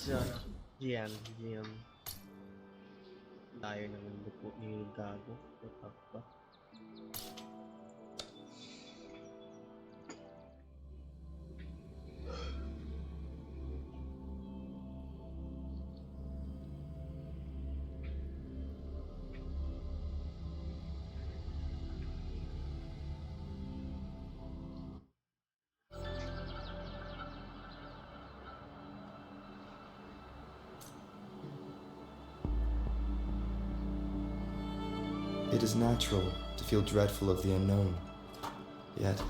Si ano? Jiyan. Layo naman po ni Gago. Utak ba? It is natural to feel dreadful of the unknown. Yet,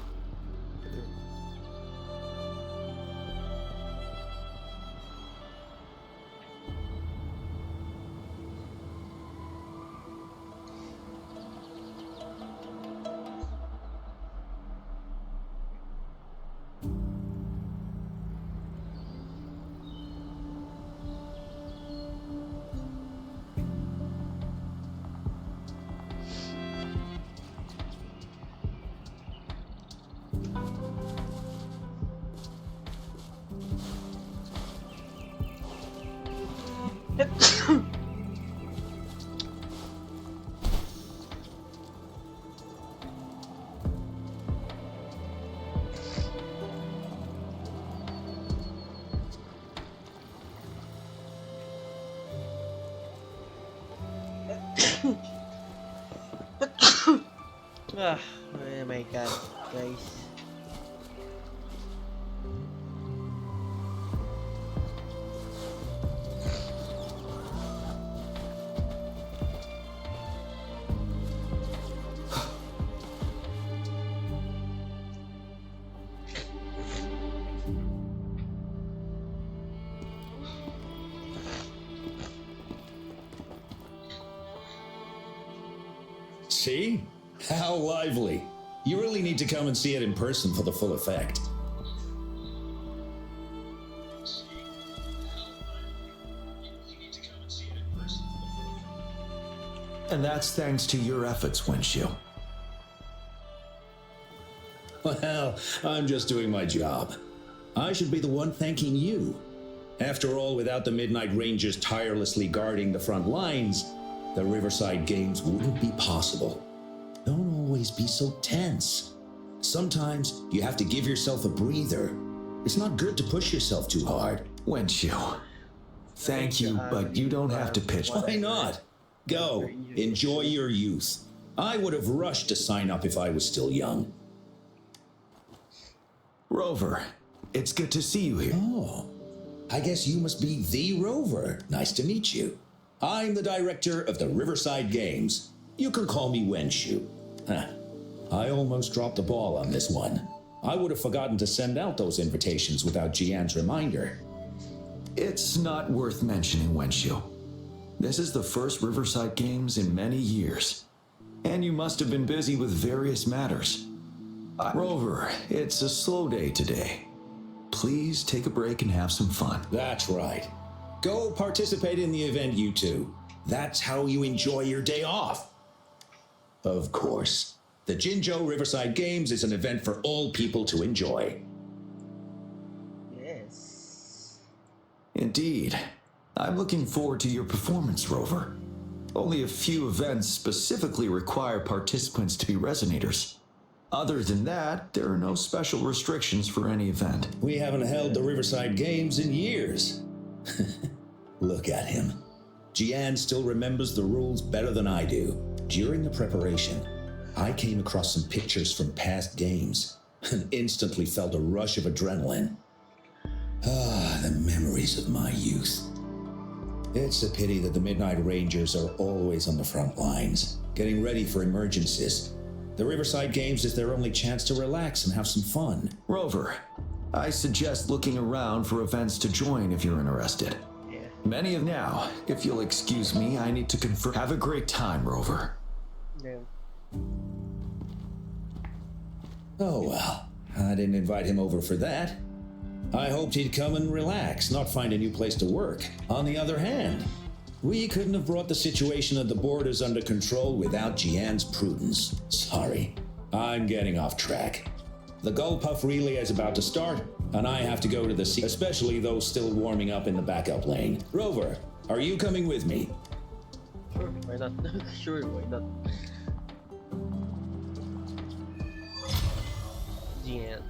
Oh my god, guys. See? How lively. You really need to come and see it in person for the full effect. And that's thanks to your efforts, Windshield. Well, I'm just doing my job. I should be the one thanking you. After all, without the Midnight Rangers tirelessly guarding the front lines, the Riverside Games wouldn't be possible. Don't always be so tense. Sometimes you have to give yourself a breather. It's not good to push yourself too hard. Windshield, thank you, but you don't have to pitch. Why not? Go, enjoy your youth. I would have rushed to sign up if I was still young. Rover, it's good to see you here. Oh, I guess you must be the Rover. Nice to meet you. I'm the director of the Riverside Games. You can call me Wenshu. I almost dropped the ball on this one. I would have forgotten to send out those invitations without Jiyan's reminder. It's not worth mentioning, Wenshu. This is the first Riverside Games in many years, and you must have been busy with various matters. Rover, it's a slow day today. Please take a break and have some fun. That's right. Go participate in the event, you two. That's how you enjoy your day off. Of course, the Jinzhou Riverside Games is an event for all people to enjoy. Yes. Indeed. I'm looking forward to your performance, Rover. Only a few events specifically require participants to be Resonators. Other than that, there are no special restrictions for any event. We haven't held the Riverside Games in years. Look at him. Jiyan still remembers the rules better than I do. During the preparation, I came across some pictures from past games and instantly felt a rush of adrenaline. Ah, the memories of my youth. It's a pity that the Midnight Rangers are always on the front lines, getting ready for emergencies. The Riverside Games is their only chance to relax and have some fun. Rover, I suggest looking around for events to join if you're interested. Yeah. Many of now, if you'll excuse me, I need to confirm. Have a great time, Rover. Yeah. Oh well, I didn't invite him over for that. I hoped he'd come and relax, not find a new place to work. On the other hand, we couldn't have brought the situation at the borders under control without Jiyan's prudence. Sorry, I'm getting off track. The Gull Puff relay is about to start. and I have to go to the sea, especially those still warming up in the backup lane. Rover, are you coming with me? Sure, why not? Sure, why not? Jiyan.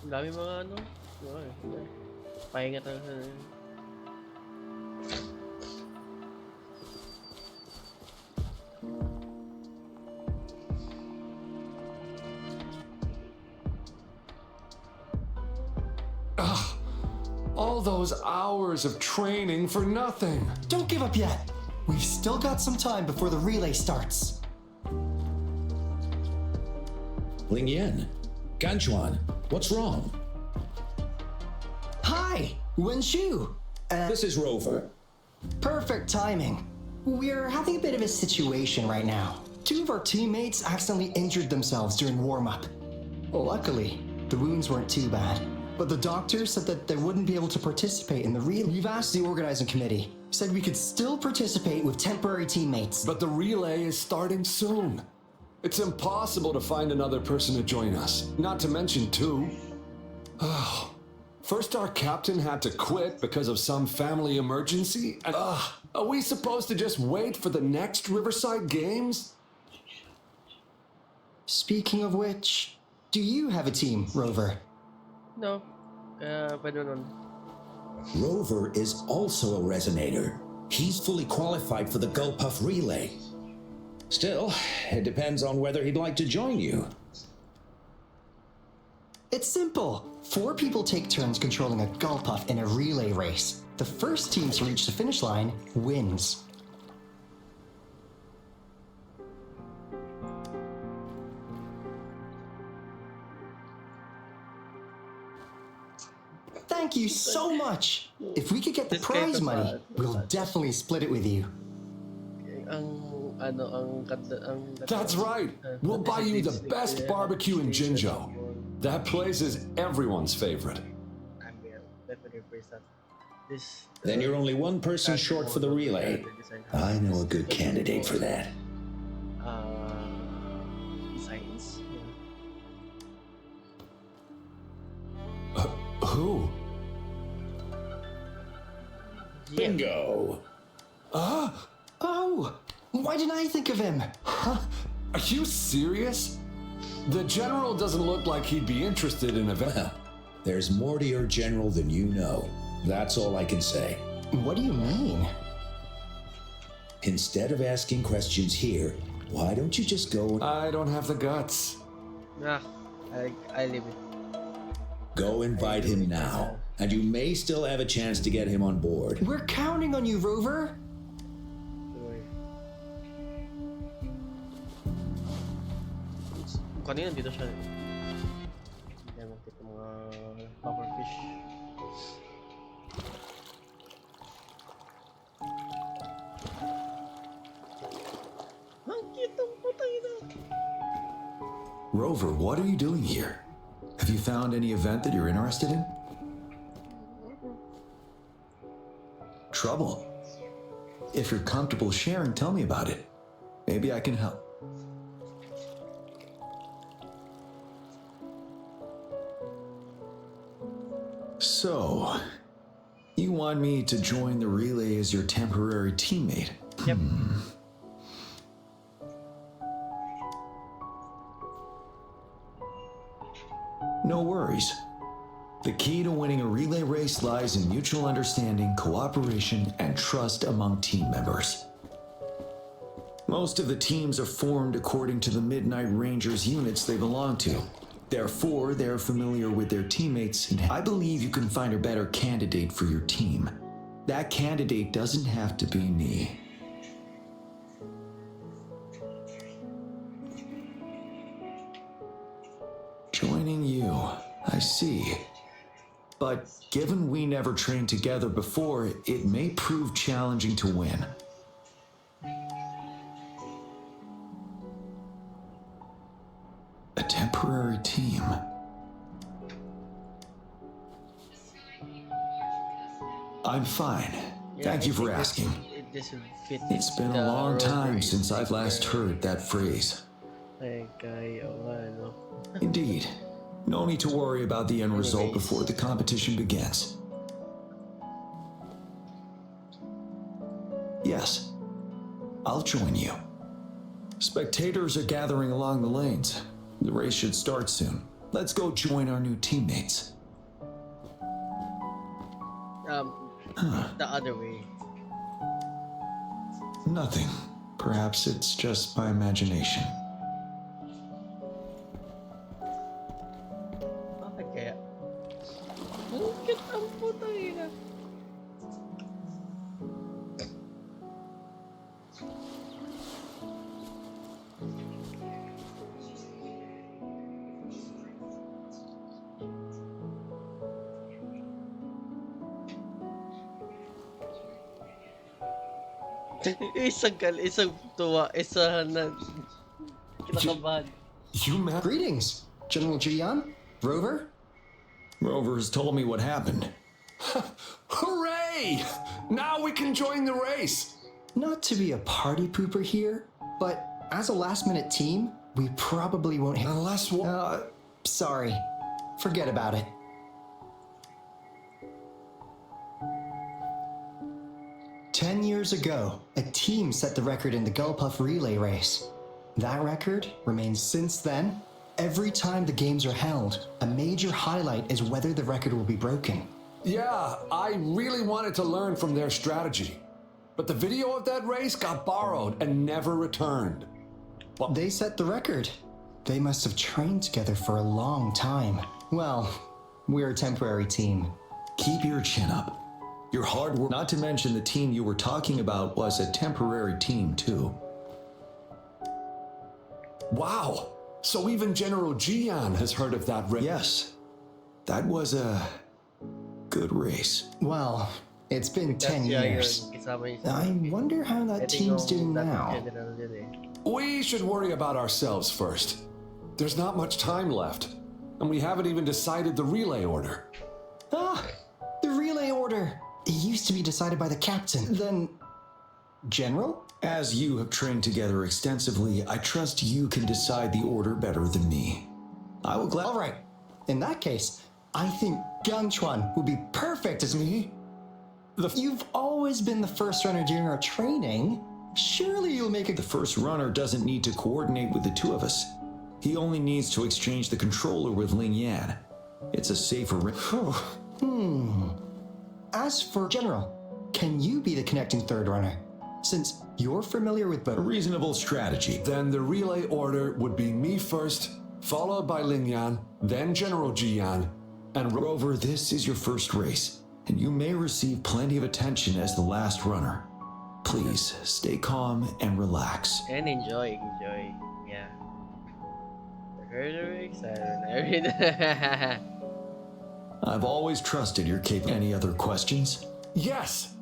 Ang dami mga ano. Pahinga talaga. All those hours of training for nothing. Don't give up yet. We've still got some time before the relay starts. Ling Yan, Ganchuan, what's wrong? Hi, Wenshu. This is Rover. Perfect timing. We're having a bit of a situation right now. Two of our teammates accidentally injured themselves during warm-up. Luckily, the wounds weren't too bad. But the doctor said that they wouldn't be able to participate in the relay. We've asked the organizing committee. Said we could still participate with temporary teammates. But the relay is starting soon. It's impossible to find another person to join us, not to mention two. First our captain had to quit because of some family emergency, and are we supposed to just wait for the next Riverside Games? Speaking of which, do you have a team, Rover? No. Pwede nun. Rover is also a resonator. He's fully qualified for the Gulpuff Relay. Still, it depends on whether he'd like to join you. It's simple. 4 people take turns controlling a Gulpuff in a relay race. The first team to reach the finish line wins. Thank you so much. If we could get the This kind prize of money, bad. we'll definitely split it with you. That's right. We'll buy you the best barbecue in Jinzhou. That place is everyone's favorite. Then you're only one person short for the relay. I know a good candidate for that. Science. Who? Bingo! Oh, why didn't I think of him? Are you serious? The general doesn't look like he'd be interested in event. Well, there's more to your general than you know. That's all I can say. What do you mean? Instead of asking questions here, why don't you just go I don't have the guts. I leave it. go invite him now? And you may still have a chance to get him on board. We're counting on you, Rover. Kanina dito siya. Hindi naman kita mga pufferfish. Ang cute ng putang ina. Rover, what are you doing here? Have you found any event that you're interested in? Trouble? If you're comfortable sharing, tell me about it. Maybe I can help. So, you want me to join the relay as your temporary teammate? Yep. No worries. The key to winning a relay race lies in mutual understanding, cooperation, and trust among team members. Most of the teams are formed according to the Midnight Rangers units they belong to. Therefore, they're familiar with their teammates, and I believe you can find a better candidate for your team. That candidate doesn't have to be me. Joining you, I see. But given we never trained together before, it may prove challenging to win. A temporary team. I'm fine. Thank you for asking. It doesn't fit It's been a long time since I've last heard that phrase. Ay, kaya nga, no? Indeed. No need to worry about the end result before the competition begins. Yes, I'll join you. Spectators are gathering along the lanes. The race should start soon. Let's go join our new teammates. The other way. Nothing. Perhaps it's just my imagination. Bakit kaya? Bukit ang putang ina. isang tuwa, isa na kinakabahan. You met? Greetings, General Jiyan, Rover. Rover's told me what happened. Hooray! Now we can join the race. Not to be a party pooper here, but as a last-minute team, we probably won't hit. Unless what? Sorry. Forget about it. Ten years ago, a team set the record in the Gulpuff relay race. That record remains since then. Every time the games are held, a major highlight is whether the record will be broken. Yeah, I really wanted to learn from their strategy. But the video of that race got borrowed and never returned. They set the record. They must have trained together for a long time. Well, we're a temporary team. Keep your chin up. Your hard work, not to mention the team you were talking about was a temporary team too. Wow! So even General Jiyan has heard of that race. Yes, that was a good race. Well, it's been 10 years. I wonder how that team's doing now. We should worry about ourselves first. There's not much time left, and we haven't even decided the relay order. Ah, the relay order. It used to be decided by the captain. Then, General? As you have trained together extensively, I trust you can decide the order better than me. I will All right. In that case, I think Gangchuan would be perfect as me. You've always been the first runner during our training. Surely you'll make it. The first runner doesn't need to coordinate with the two of us. He only needs to exchange the controller with Ling Yan. It's a safer As for General, can you be the connecting third runner? Since you're familiar with both. A reasonable strategy. Then the relay order would be me first, followed by Ling Yan, then General Jiyan, and Rover, this is your first race, and you may receive plenty of attention as the last runner. Please, stay calm and relax. And enjoy. Yeah. Very excited. I've always trusted your capability. Any other questions? yes!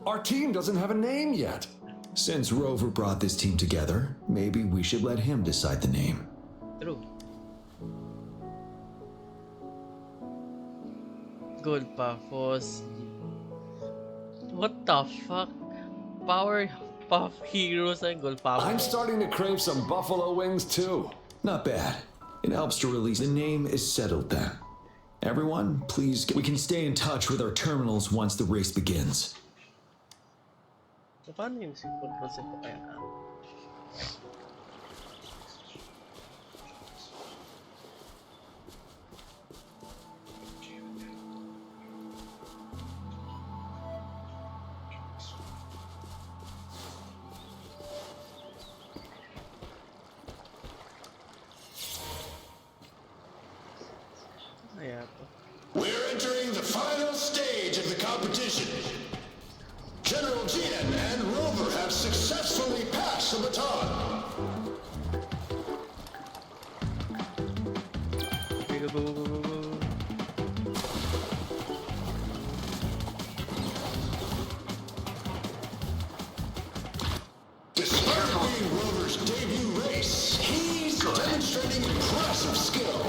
Our team doesn't have a name yet. Since Rover brought this team together, maybe we should let him decide the name. True. Gulpuff. What the fuck? Powerpuff Heroes and Gulpuff. I'm starting to crave some buffalo wings too. Not bad. It helps to release. The name is settled then. Everyone, please, we can stay in touch with our terminals once the race begins. So, paano yung pag-concept ko kaya? Kaya po. We're entering the final stage of the competition. General Jiyan and Rover have successfully passed the baton. Go. Despite being Rover's debut race, he's demonstrating impressive skill.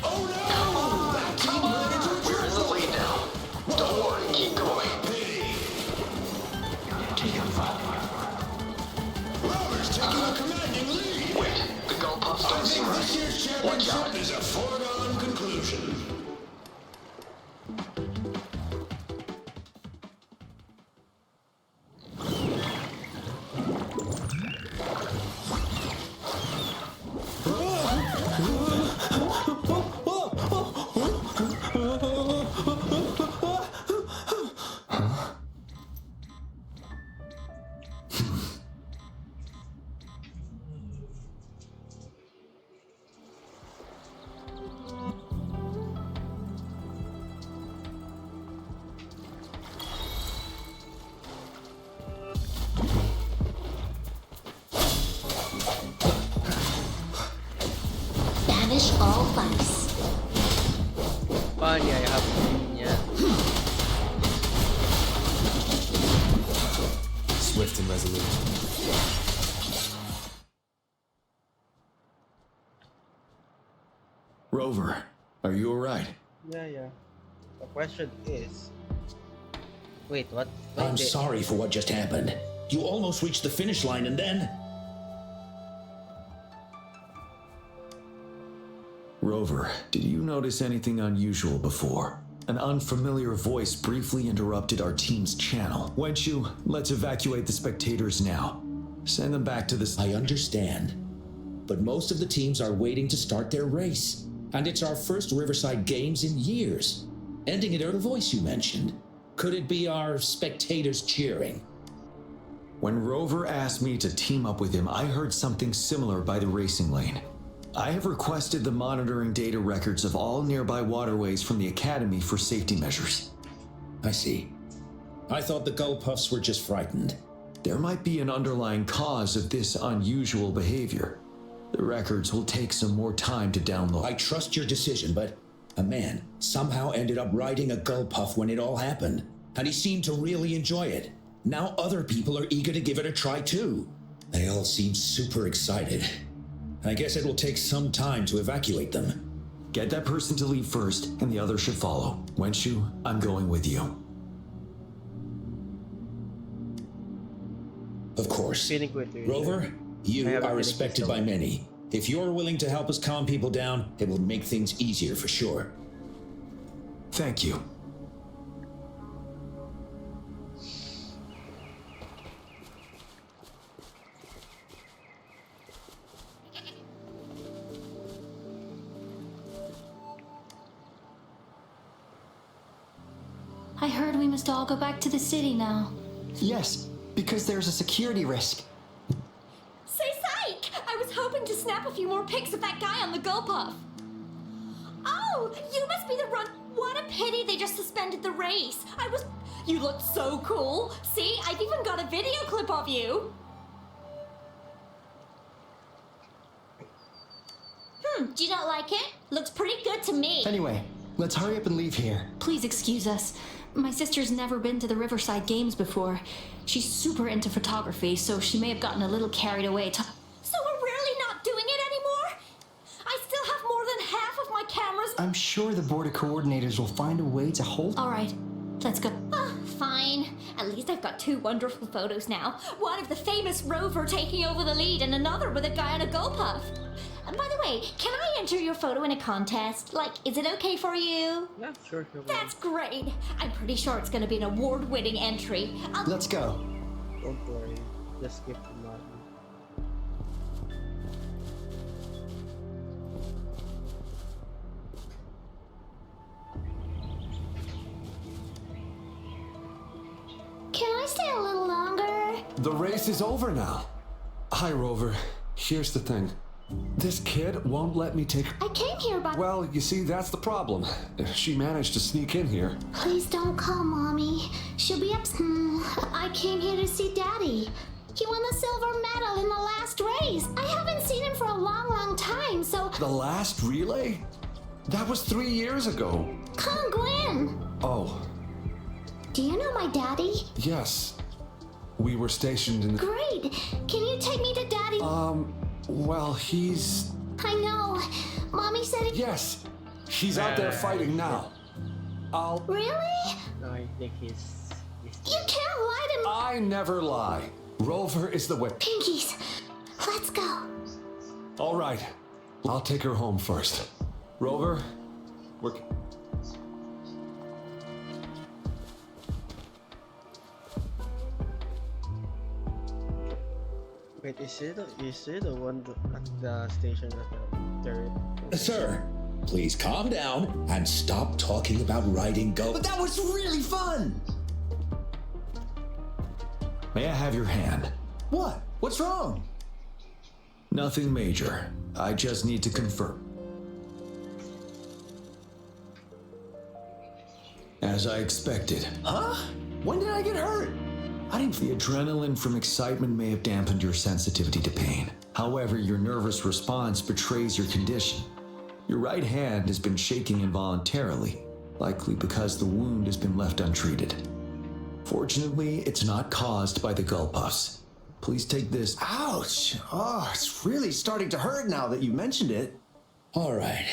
Oh no! That team ran into a We're in the lead now. Don't worry, keep going. pity. Friendship is a foregone conclusion. Banish all vice. Paano niya? I-happen niya. Swift and resolute. Rover, are you alright? Yeah. The question is... Wait, what? Wait, I'm sorry for what just happened. You almost reached the finish line and then... Rover, did you notice anything unusual before? An unfamiliar voice briefly interrupted our team's channel. Wenshu, let's evacuate the spectators now. Send them back to the... I understand. But most of the teams are waiting to start their race. And it's our first Riverside Games in years. Ending it at a voice you mentioned. Could it be our spectators cheering? When Rover asked me to team up with him, I heard something similar by the racing lane. I have requested the monitoring data records of all nearby waterways from the Academy for safety measures. I see. I thought the Gull Puffs were just frightened. There might be an underlying cause of this unusual behavior. The records will take some more time to download. I trust your decision, but a man somehow ended up riding a Gull Puff when it all happened, and he seemed to really enjoy it. Now other people are eager to give it a try too. They all seem super excited. I guess it will take some time to evacuate them. Get that person to leave first, and the others should follow. Wenshu, I'm going with you. Of course. Feeling good, dude. Rover, I you have a are feeling respected so. by many. If you're willing to help us calm people down, it will make things easier for sure. Thank you. I heard we must all go back to the city now. Yes, because there's a security risk. Say psych! I was hoping to snap a few more pics of that guy on the Gull Puff. Oh, you must be the run. What a pity they just suspended the race. You looked so cool. See, I've even got a video clip of you. Do you not like it? Looks pretty good to me. Anyway, let's hurry up and leave here. Please excuse us. My sister's never been to the Riverside Games before. She's super into photography, so she may have gotten a little carried away. So we're really not doing it anymore? I still have more than half of my cameras. I'm sure the board of coordinators will find a way to hold. All right, let's go. Fine. At least I've got two wonderful photos now. One of the famous Rover taking over the lead and another with a guy on a Gull Puff. And by the way, can I enter your photo in a contest? Like, is it okay for you? Yeah, sure. That's great. I'm pretty sure it's going to be an award-winning entry. Let's go. Don't worry. Just skip the money. Can I stay a little longer? The race is over now. Hi, Rover. Here's the thing. This kid won't let me take... I came here by... Well, you see, that's the problem. She managed to sneak in here. Please don't call Mommy. She'll be upset. I came here to see Daddy. He won the silver medal in the last race. I haven't seen him for a long, long time, so... The last relay? That was 3 years ago. Come on, Gwen. Oh, Do you know my daddy? yes. We were stationed in... Great. Can you take me to Daddy? Well, he's... I know. Mommy said it... Yes. He's out there fighting now. I'll... Really? No, I think he's You can't lie to me. I never lie. Rover is the whip. Pinkies. Let's go. All right. I'll take her home first. Rover, we're... Wait, is she the one at the station at the third? Sir, please calm down and stop talking about riding go. But that was really fun! May I have your hand? What? What's wrong? Nothing major. I just need to confirm. As I expected. Huh? When did I get hurt? I didn't. The adrenaline from excitement may have dampened your sensitivity to pain. However, your nervous response betrays your condition. Your right hand has been shaking involuntarily, likely because the wound has been left untreated. Fortunately, it's not caused by the gull puffs. Please take this. Ouch! Oh, it's really starting to hurt now that you mentioned it. All right,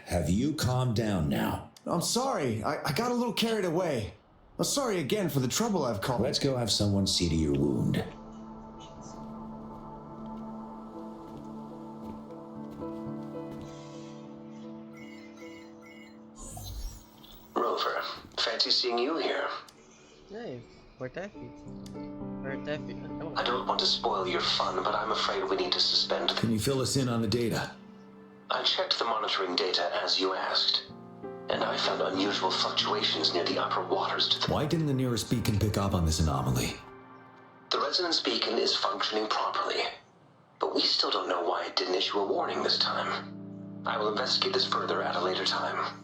have you calmed down now? I'm sorry, I got a little carried away. I'm sorry again for the trouble I've caused. Let's go have someone see to your wound. Rover, fancy seeing you here. Hey, where Taffy? Where Taffy? I don't want to spoil your fun, but I'm afraid we need to suspend Can you fill us in on the data? I checked the monitoring data as you asked, and I found unusual fluctuations near the upper waters to the... Why didn't the nearest beacon pick up on this anomaly? The resonance beacon is functioning properly, but we still don't know why it didn't issue a warning this time. I will investigate this further at a later time.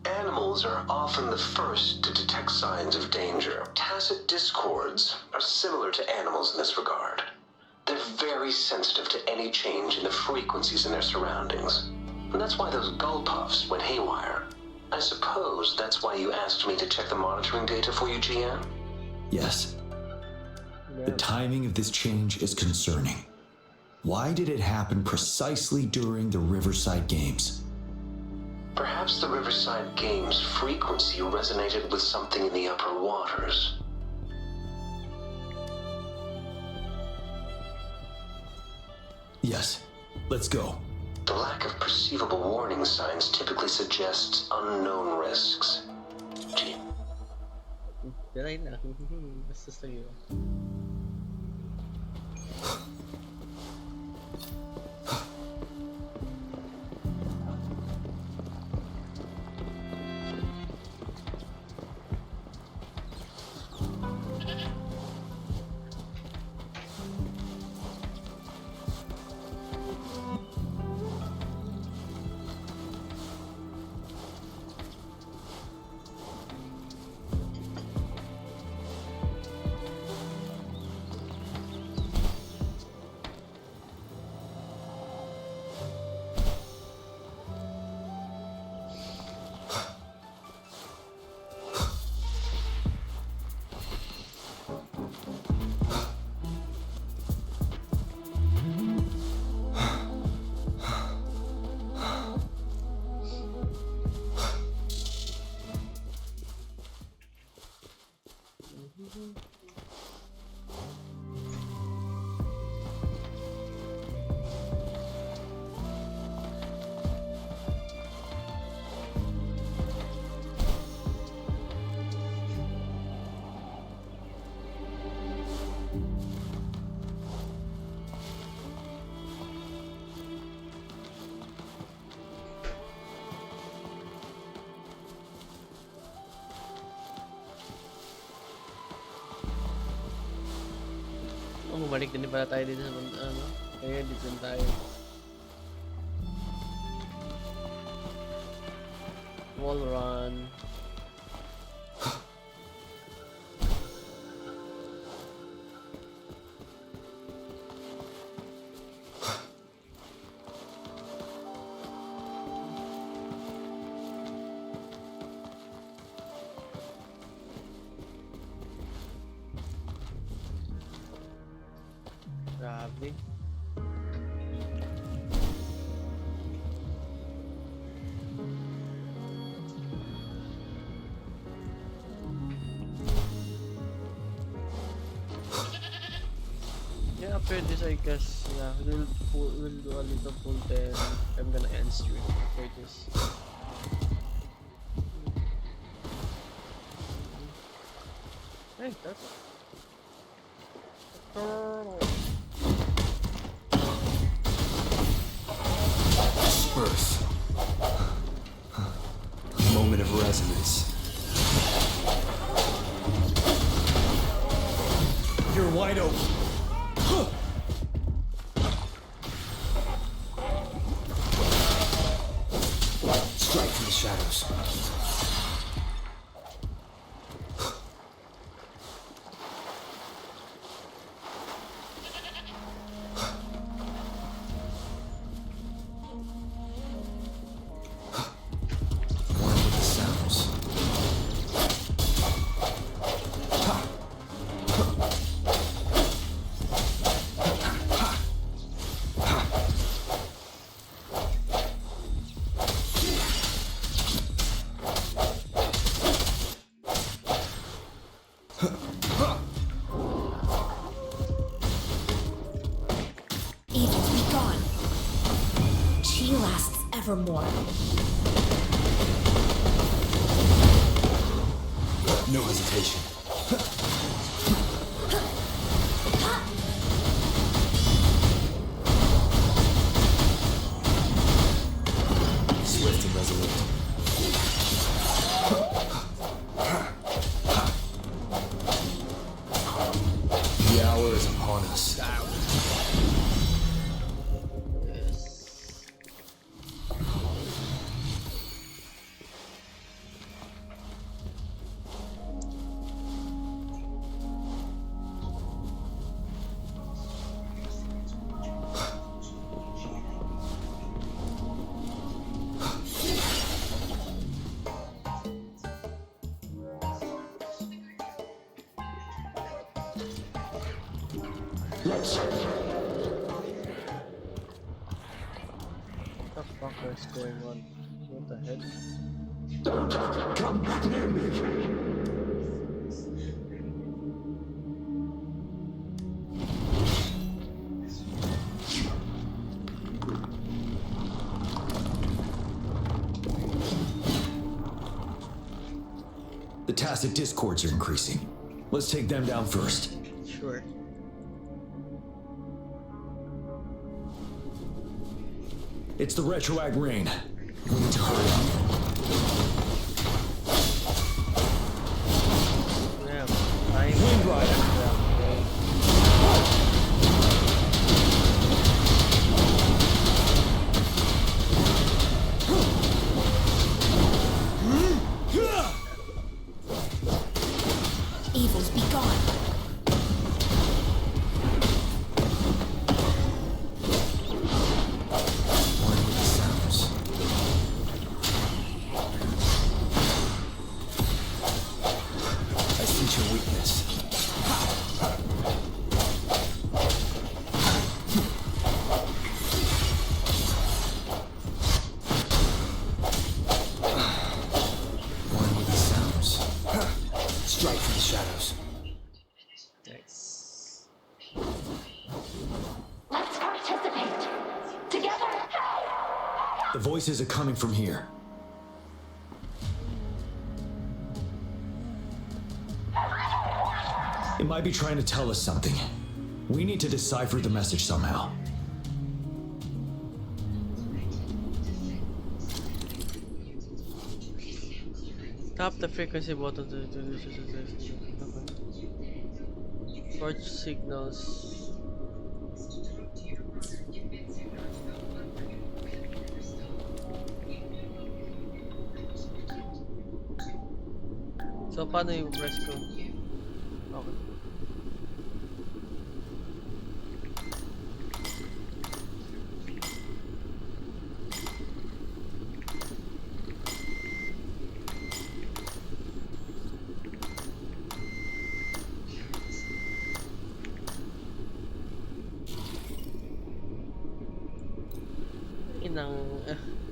Animals are often the first to detect signs of danger. Tacit discords are similar to animals in this regard. They're very sensitive to any change in the frequencies in their surroundings. And that's why those gull puffs went haywire. I suppose that's why you asked me to check the monitoring data for you, Jiyan? Yes. Yeah. The timing of this change is concerning. Why did it happen precisely during the Riverside Games? Perhaps the Riverside Games frequency resonated with something in the upper waters. Yes. Let's go. The lack of perceivable warning signs typically suggests unknown risks. Gee, Diray na. Basta sa'yo. Bumalik din pala tayo dito sa banda, ano? Ayun, dito din tayo. Wall run. Grabe. after this, I guess, yeah, we'll do a little pull, then I'm gonna end stream for this. Hey, that's a turtle. Earth. A moment of resonance. You're wide open. Strike from the shadows. One with the sounds. Evil be gone. Chi lasts evermore. No hesitation. Swift and resolute. The hour is upon us. Let's What the fuck is going on? What the hell? don't come near me. The tacit discords are increasing. Let's take them down first. Sure. It's the retroag rain. We need to hurry up. Yeah, I'm Wind Rider. Evils be gone. One with the sounds. I sense your weakness. One with the sounds. Strike from the shadows. nice. Let's participate. Together. The voices are coming from here. It might be trying to tell us something. We need to decipher the message somehow. Tap the frequency button to introduce torch signals. So paano yung press ko? Okay. Inang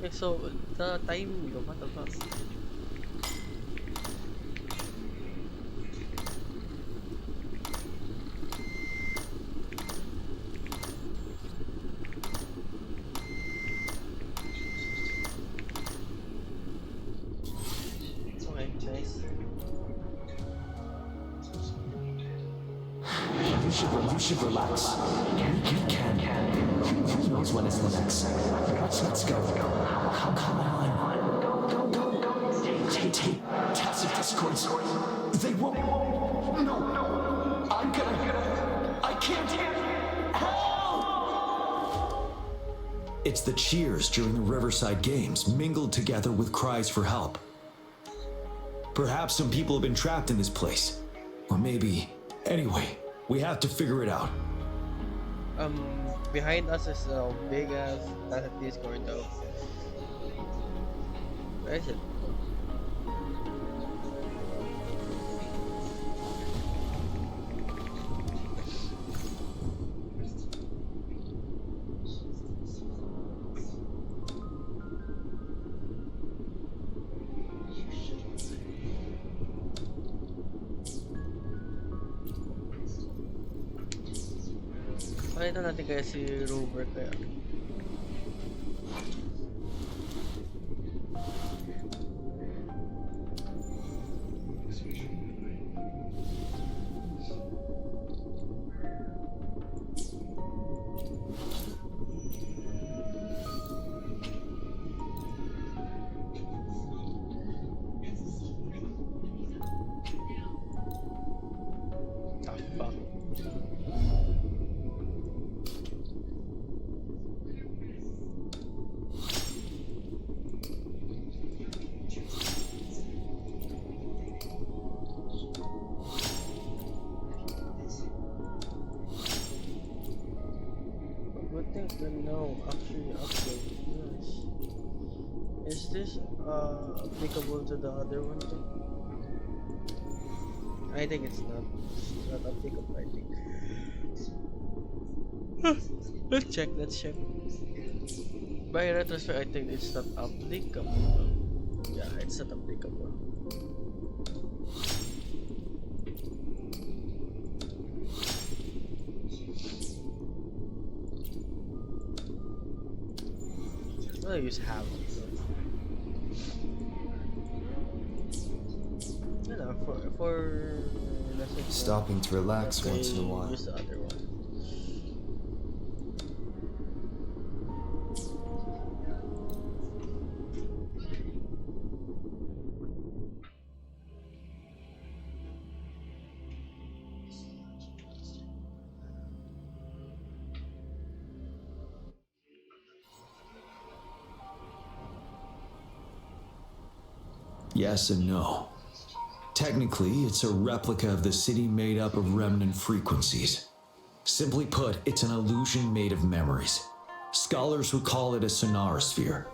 so the time ko pa to. You should relax. You can. Who knows when it's the next? Let's go. Come on. Go. Take tacit discords. They won't. No. I can't. Help! It's the cheers during the Riverside Games mingled together with cries for help. Perhaps some people have been trapped in this place. Or maybe... Anyway, we have to figure it out. Behind us is a big ass Discord though. Where is it? Pakita natin kaya si Rover kaya. No, actually update. Yes. Is this applicable to the other one too? I think it's not. It's not applicable, I think. Let's check. By retrospect, I think it's not applicable. Yeah, it's not applicable. I use have. You know, for Stopping to relax once in a while. Use the other one. Yes and no. Technically, it's a replica of the city made up of remnant frequencies. Simply put, it's an illusion made of memories. Scholars would call it a sonorosphere.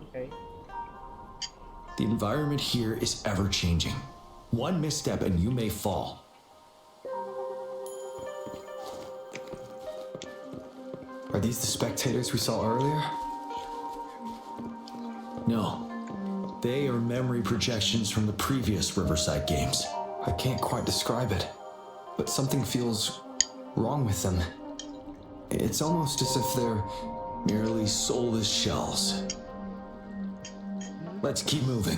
Okay. The environment here is ever-changing. One misstep and you may fall. Are these the spectators we saw earlier? No. They are memory projections from the previous Riverside Games. I can't quite describe it, but something feels wrong with them. It's almost as if they're Merely soulless shells. Let's keep moving.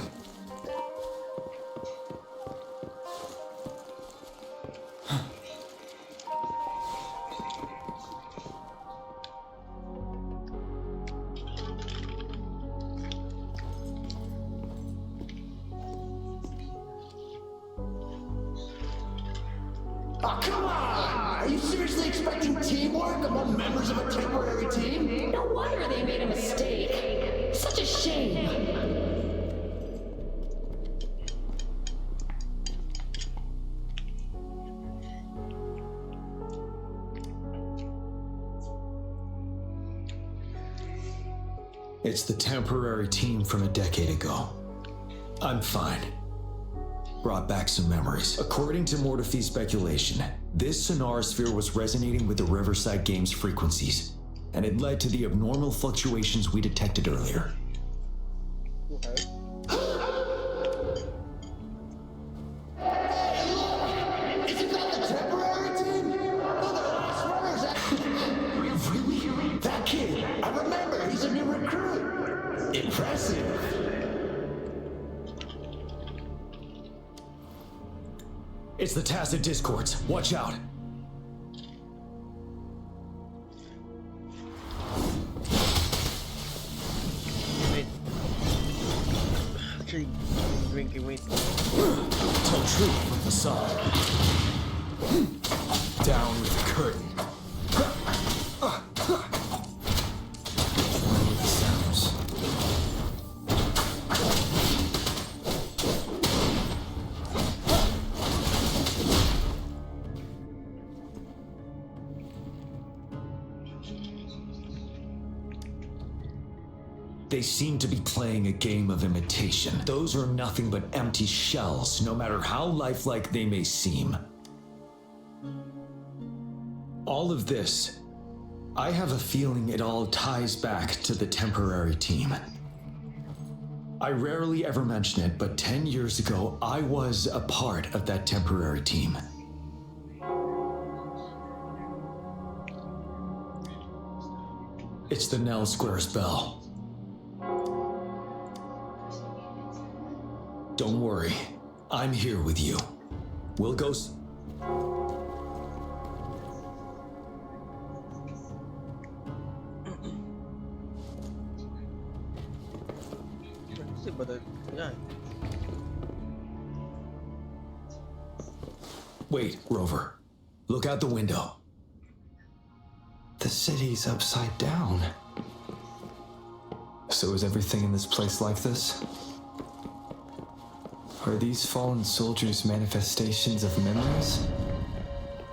Oh, come on! Are you seriously expecting teamwork among members of a temporary team? No wonder they made a mistake. Such a shame. It's the temporary team from a decade ago. I'm fine. Brought back some memories. According to Mortefi's speculation, this sonorosphere was resonating with the Riverside Games frequencies, and it led to the abnormal fluctuations we detected earlier. Okay. Isn't that the temporary team? Oh, the last runners. Really? That kid. I remember. He's a new recruit. Impressive. It's the Tacit Discords. Watch out. Wait. Actually, drinking, wait. Tell truth from the side. Down with the curtain. With the sounds. They seem to be playing a game of imitation. Those are nothing but empty shells, no matter how lifelike they may seem. All of this, I have a feeling it all ties back to the temporary team. I rarely ever mention it, but 10 years ago, I was a part of that temporary team. It's the Nell Squares bell. Don't worry, I'm here with you. We'll go. But yeah. Wait, Rover. Look out the window. The city's upside down. So is everything in this place like this? Are these fallen soldiers manifestations of memories?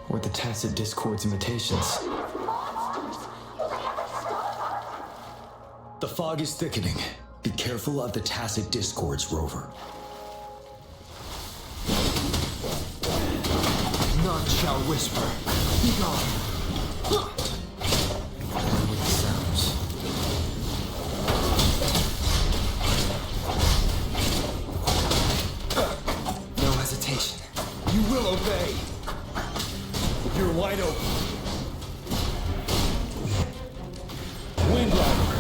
Or the Tacit Discord's imitations? The fog is thickening. Be careful of the Tacit Discords, Rover. None shall whisper. Be gone. And with the sounds. No hesitation. You will obey. You're wide open. Wind Rider.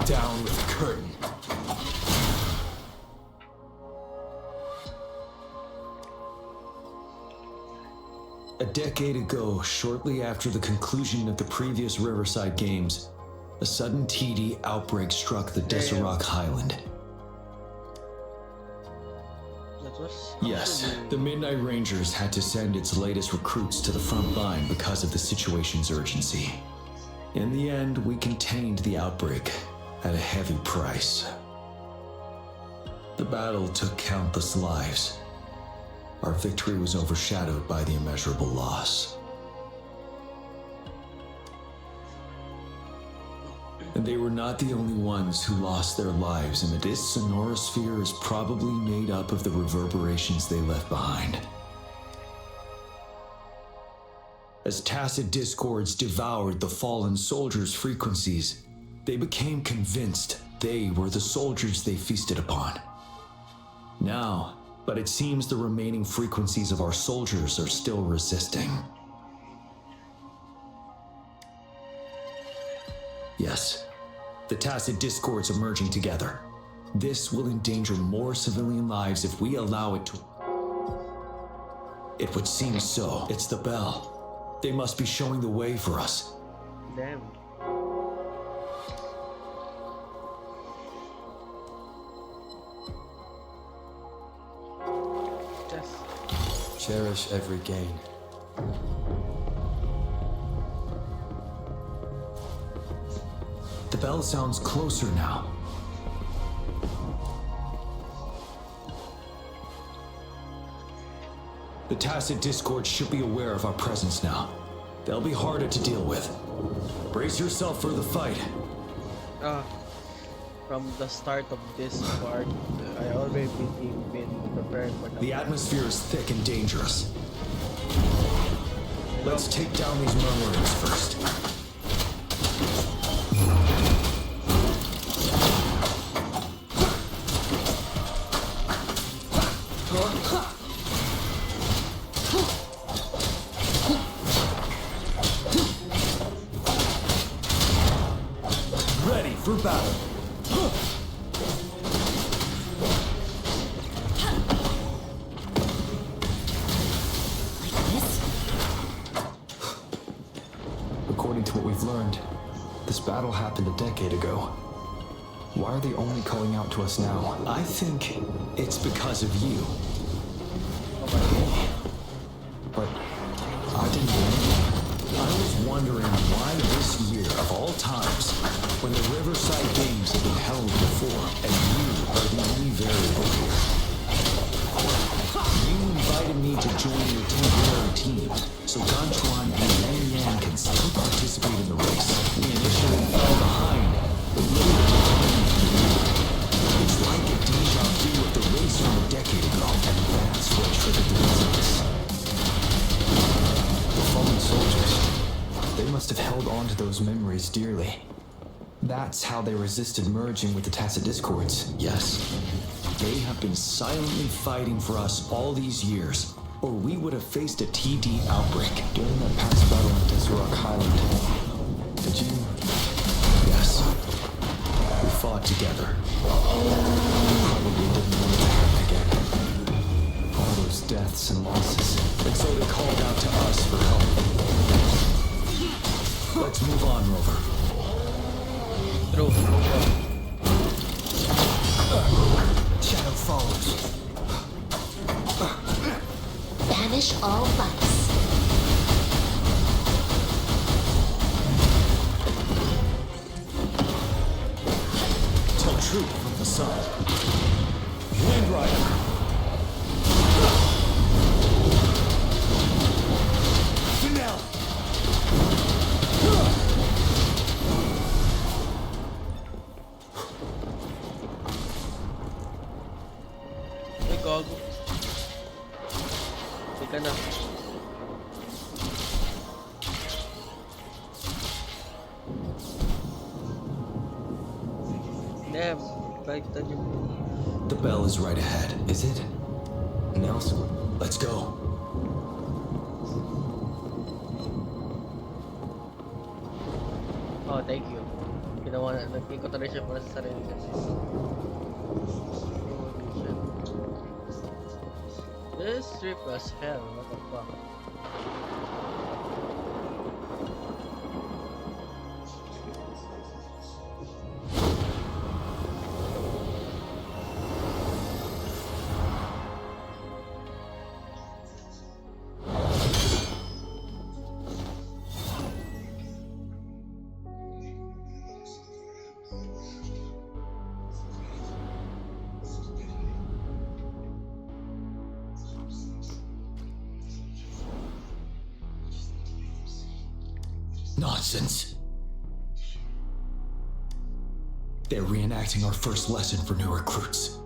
Down with the curtain. A decade ago, shortly after the conclusion of the previous Riverside Games, a sudden TD outbreak struck the Deserock Highland. That was Yes, actually- the Midnight Rangers had to send its latest recruits to the front line because of the situation's urgency. In the end, we contained the outbreak at a heavy price. The battle took countless lives. Our victory was overshadowed by the immeasurable loss. And they were not the only ones who lost their lives, and this Sonora sphere is probably made up of the reverberations they left behind. As Tacit Discords devoured the fallen soldiers' frequencies, they became convinced they were the soldiers they feasted upon. Now, but it seems the remaining frequencies of our soldiers are still resisting. Yes, the Tacit Discords are merging together. This will endanger more civilian lives if we allow it to. It would seem so. It's the bell. They must be showing the way for us. Damn. Yes. Cherish every gain. The bell sounds closer now. The Tacit Discord should be aware of our presence now. They'll be harder to deal with. Brace yourself for the fight. From the start of this part, I already been prepared for that. The atmosphere is thick and dangerous. Let's take down these murmurings first. battle happened a decade ago. Why are they only calling out to us now? I think it's because of you. But I didn't do anything. I was wondering why this year of all times, when the Riverside Games have been held before, and you are the only variable here. You invited me to join your temporary team, so Ganchuan and Yang Yan can still participate in the race. We initially fell behind, but later continued to lead. It's like a deja vu of the race from a decade ago, and that's what triggered the results. The fallen soldiers. They must have held on to those memories dearly. That's how they resisted merging with the Tacit Discords. Yes. They have been silently fighting for us all these years, or we would have faced a TD outbreak. During that past battle on Desrock Highland, did you... Yes. We fought together. Probably didn't want it to happen again. All those deaths and losses. And so they called out to us for help. Let's move on, Rover. True. Shadow follows. Banish all vice. Tell truth from the sun. Wind Rider. Finale. Ay, gago. Teka na. Damn, baliktad yung... The bell is right ahead. Is it? Nelson? Let's go. Oh, thank you. Ginawa na, nag-ikot na rin siya para sa sarili niya. Holy shit. This trip was hell, what the fuck? Nonsense. They're reenacting our first lesson for new recruits.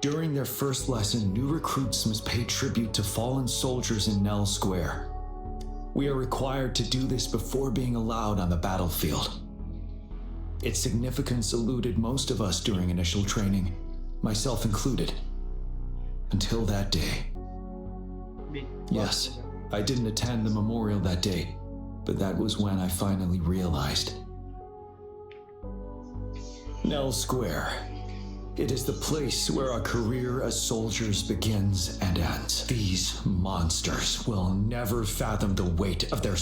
During their first lesson, new recruits must pay tribute to fallen soldiers in Nell Square. We are required to do this before being allowed on the battlefield. Its significance eluded most of us during initial training, myself included. Until that day. Yes, I didn't attend the memorial that day, but that was when I finally realized. Nell Square. It is the place where our career as soldiers begins and ends. These monsters will never fathom the weight of their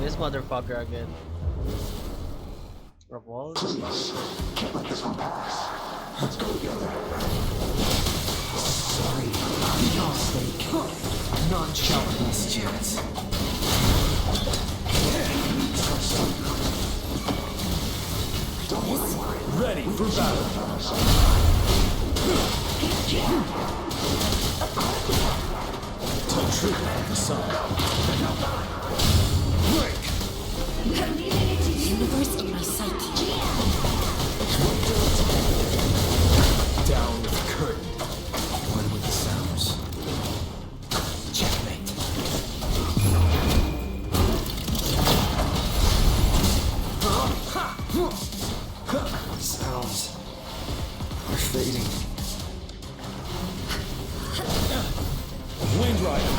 This motherfucker again. Revolve? Please, can't let this one pass. Let's go together. Sorry, no mistake. Nonchalant messages. Ready for battle. Tell truth from the sun. Universe in my psyche. Down with the curtain. One with the sounds. Checkmate. Sounds are fading. Wind Rider.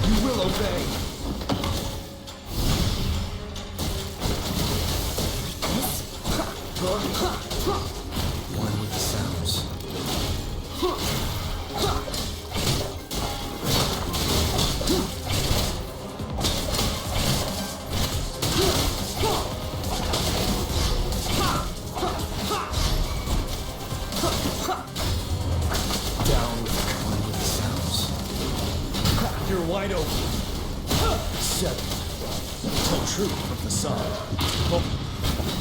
You will obey. One with the sounds. Down with one with the sounds. You're wide open. 7. Tell truth from the sun.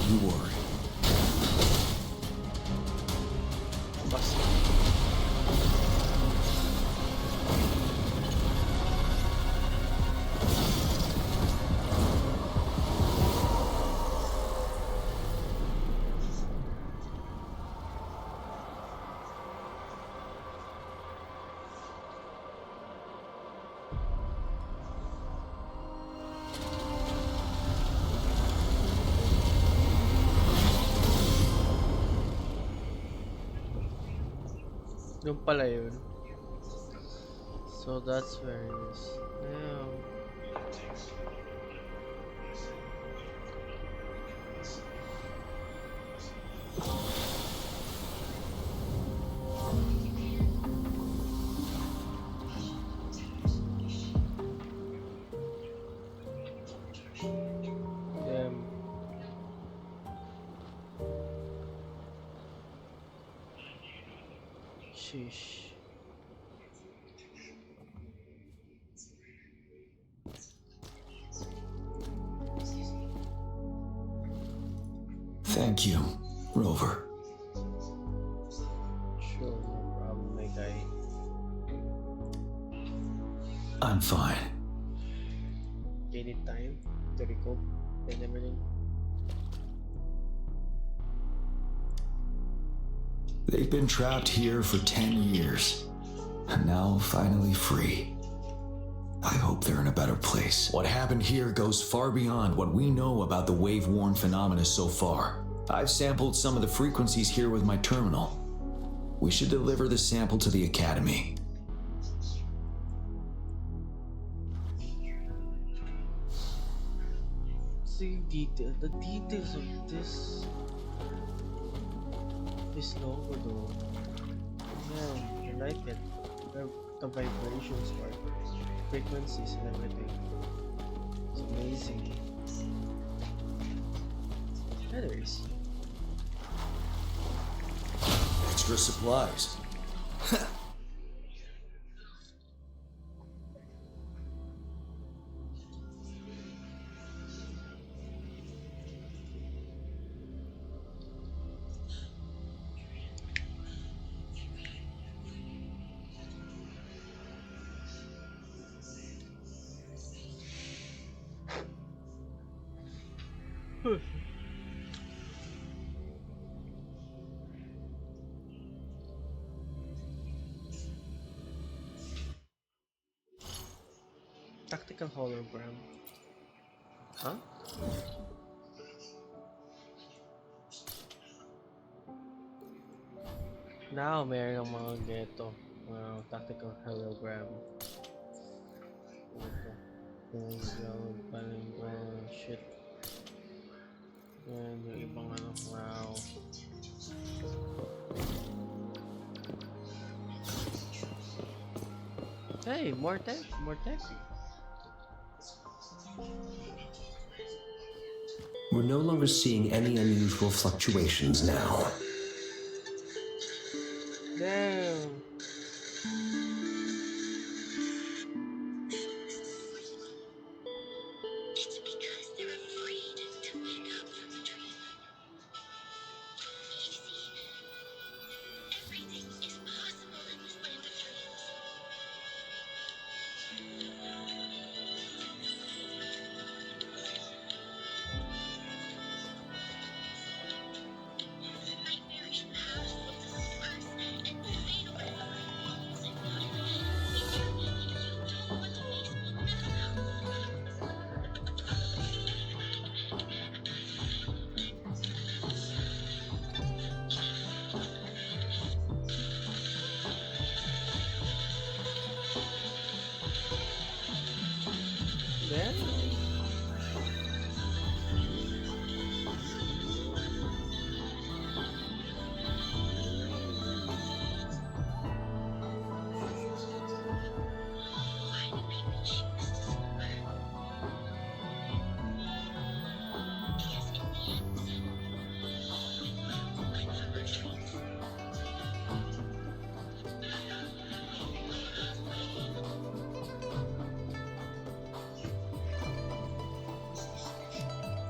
You worry. Basta. Yung pala yun. So that's where it is. Damn. Damn. Sheesh. Thank you, Rover. Sure, no problem, my guy. I'm fine. You need time to recoup and everything. They've been trapped here for 10 years, and now finally free. I hope they're in a better place. What happened here goes far beyond what we know about the wave-worn phenomena so far. I've sampled some of the frequencies here with my terminal. We should deliver the sample to the Academy. See the details of this logo though. Yeah, I like it. The vibrations or frequencies and everything. It's amazing. Anyways. Extra supplies. Tactical hologram. Huh? Now meron ng mga geto. Wow, tactical hologram. Shit. And yung ibang ano, wow. Hey, more tech, more tech. We're no longer seeing any unusual fluctuations now. Damn. It's because they're afraid to wake up from the dream. Easy. Everything is possible in this land of dreams.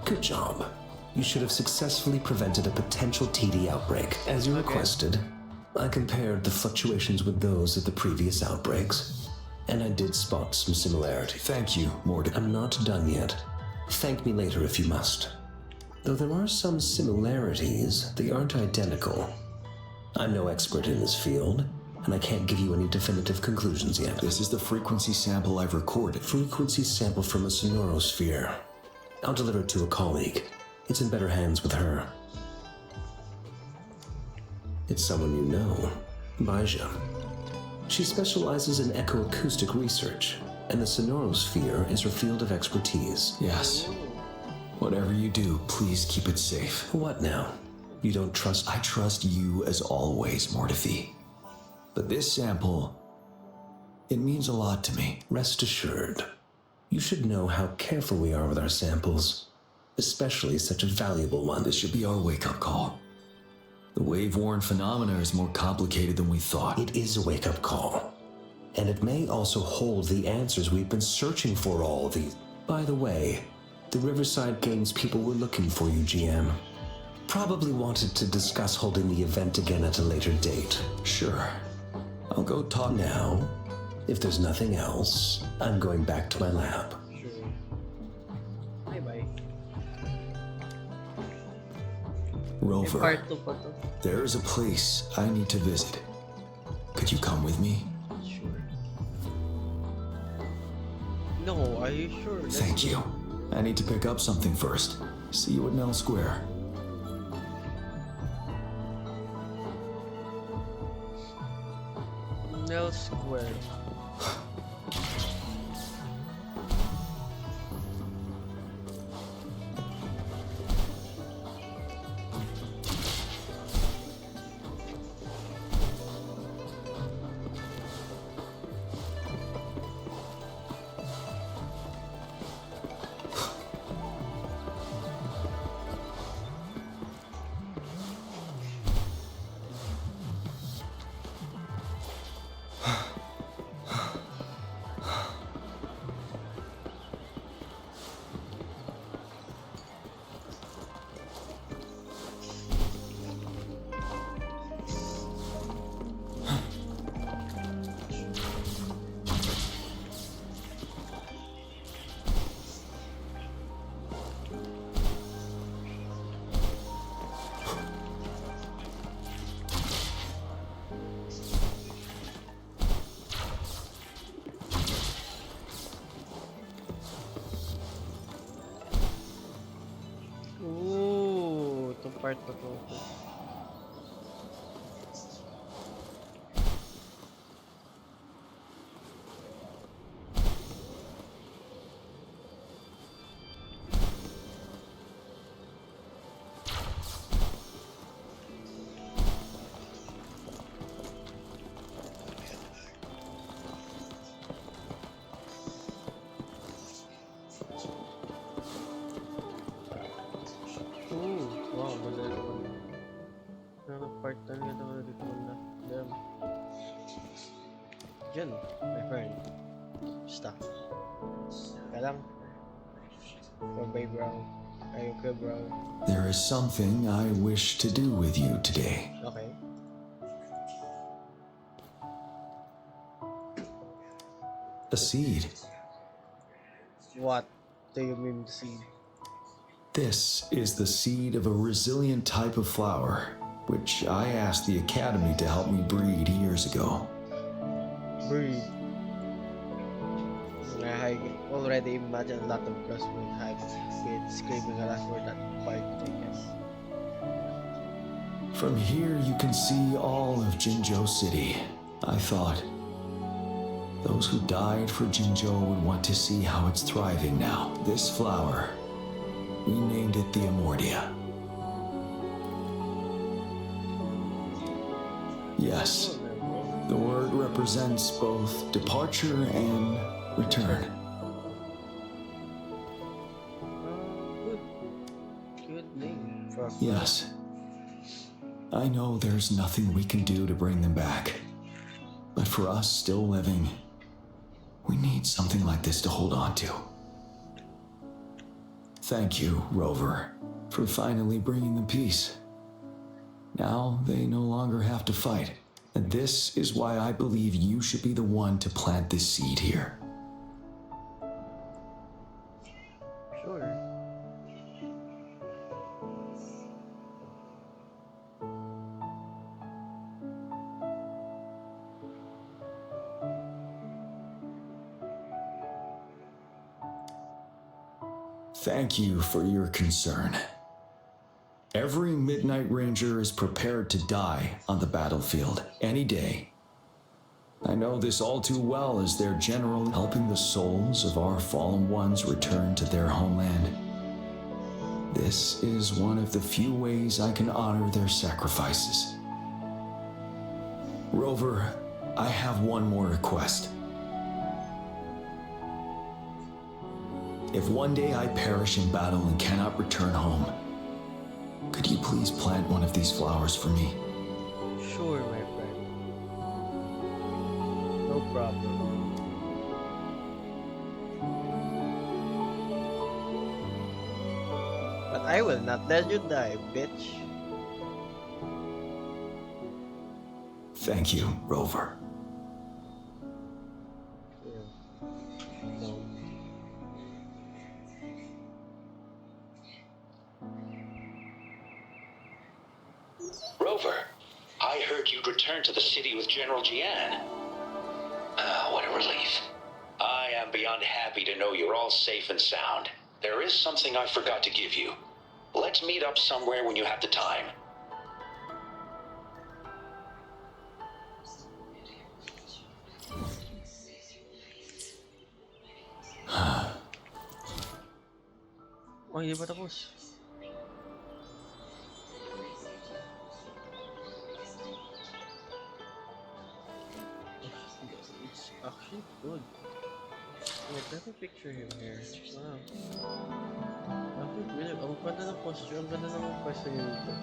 Good job. You should have successfully prevented a potential TD outbreak. As you requested, I compared the fluctuations with those of the previous outbreaks, and I did spot some similarity. Thank you, Morty. I'm not done yet. Thank me later if you must. Though there are some similarities, they aren't identical. I'm no expert in this field, and I can't give you any definitive conclusions yet. This is the frequency sample I've recorded. Frequency sample from a sonorosphere. I'll deliver it to a colleague. It's in better hands with her. It's someone you know, Baija. She specializes in echoacoustic research, and the sonorosphere is her field of expertise. Yes. Whatever you do, please keep it safe. What now? You don't trust... I trust you as always, Mortifi. But this sample, it means a lot to me. Rest assured. You should know how careful we are with our samples, especially such a valuable one. This should be our wake-up call. The wave-worn phenomena is more complicated than we thought. It is a wake-up call. And it may also hold the answers we've been searching for all these... By the way, the Riverside Games people were looking for you, GM. Probably wanted to discuss holding the event again at a later date. Sure. I'll go talk now. If there's nothing else, I'm going back to my lab. Sure. Bye-bye. Rover, Part 2 pa to. there is a place I need to visit. Could you come with me? Sure. No, are you sure? Thank you. I need to pick up something first. See you at Nell Square. Nell Square. Itong part na to. Wow, madali ko na. Part na nito na dito na. Damn. Diyan, my friend. Stop. Kaya lang. Bye bro. Ayoko bro. There is something I wish to do with you today. Okay. A seed. What do you mean seed? This is the seed of a resilient type of flower, which I asked the Academy to help me breed years ago. Breed. I already imagine a lot of girls with hype with screaming a lot for that part, I guess. From here you can see all of Jinzhou City. I thought those who died for Jinzhou would want to see how it's thriving now. This flower, we named it the Amordia. Yes, the word represents both departure and return. Rover. Yes. I know there's nothing we can do to bring them back. But for us still living, we need something like this to hold on to. Thank you, Rover, for finally bringing them peace. Now they no longer have to fight. And this is why I believe you should be the one to plant this seed here. Sure. Thank you for your concern. Every Midnight Ranger is prepared to die on the battlefield any day. I know this all too well as their general, helping the souls of our fallen ones return to their homeland. This is one of the few ways I can honor their sacrifices. Rover, I have one more request. If one day I perish in battle and cannot return home, could you please plant one of these flowers for me? Sure, my friend. No problem. But I will not let you die, bitch. Thank you, Rover. No. Rover, I heard you'd returned to the city with General Jiyan. Ah, what a relief. I am beyond happy to know you're all safe and sound. There is something I forgot to give you. Let's meet up somewhere when you have the time. Oh, hindi pa tapos. It's actually good. Wait, let me picture him here. Wow. Actually, really, ang ganda ng posture, ang ganda ng pwesto niya dito.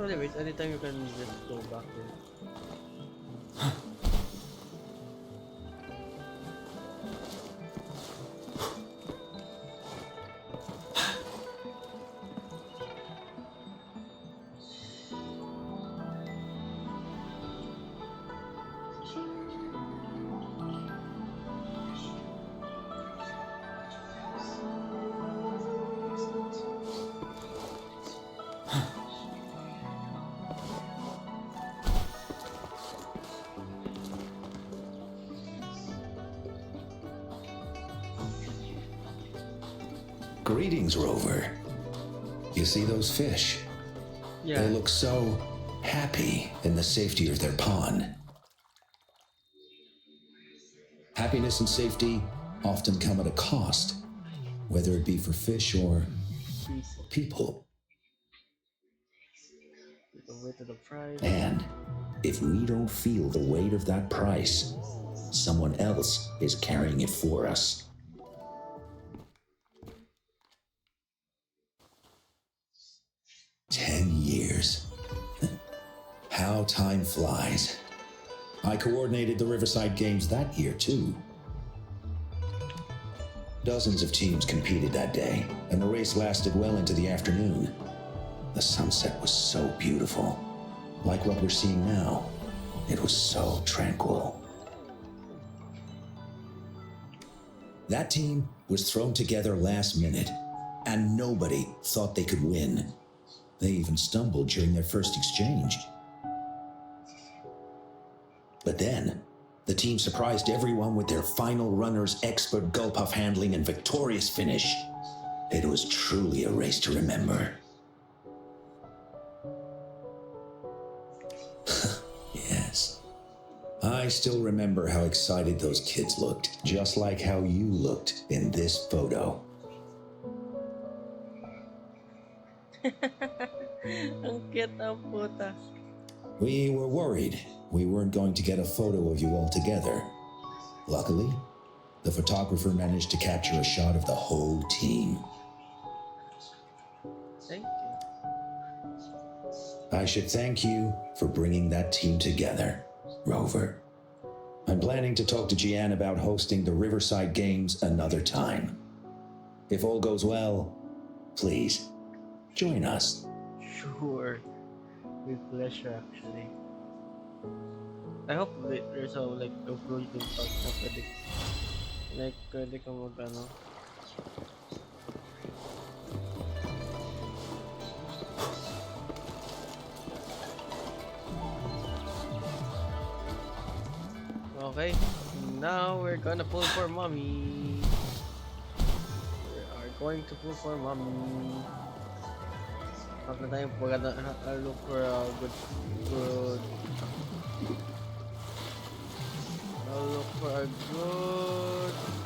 Well, anyways, anytime you can just go back there. Greetings, Rover. You see those fish? Yeah. They look so happy in the safety of their pond. Happiness and safety often come at a cost, whether it be for fish or people. The weight of the prize. And if we don't feel the weight of that price, someone else is carrying it for us. Years. How time flies. I coordinated the Riverside Games that year, too. Dozens of teams competed that day, and the race lasted well into the afternoon. The sunset was so beautiful. Like what we're seeing now, it was so tranquil. That team was thrown together last minute, and nobody thought they could win. They even stumbled during their first exchange. But then, the team surprised everyone with their final runner's expert gulpuff handling and victorious finish. It was truly a race to remember. Yes. I still remember how excited those kids looked, just like how you looked in this photo. Ang cute ang puta. We were worried we weren't going to get a photo of you all together. Luckily, the photographer managed to capture a shot of the whole team. Thank you. I should thank you for bringing that team together, Rover. I'm planning to talk to Jiyan about hosting the Riverside Games another time. If all goes well, please, join us. Sure. With pleasure, actually. I hope that there's a like a broken talk na pwede ka mag ano. Okay, now we're gonna pull for mommy. We are going to pull for mommy. After time, we're gonna look for a good. I'll look for a good